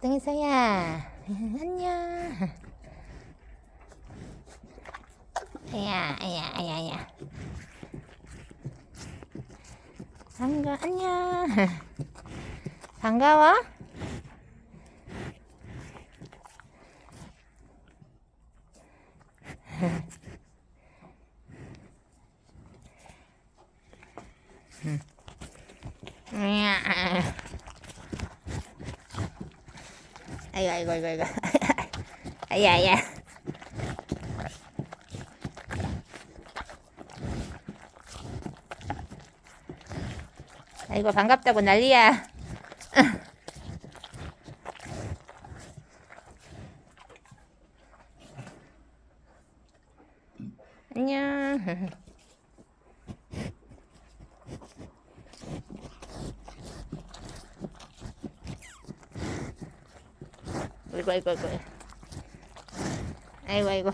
뚱이서야 안녕. 아야. 안녕. 반가워? 아이고. 아야. 아이고, 반갑다고 난리야. 안녕. 아이고. 아이고.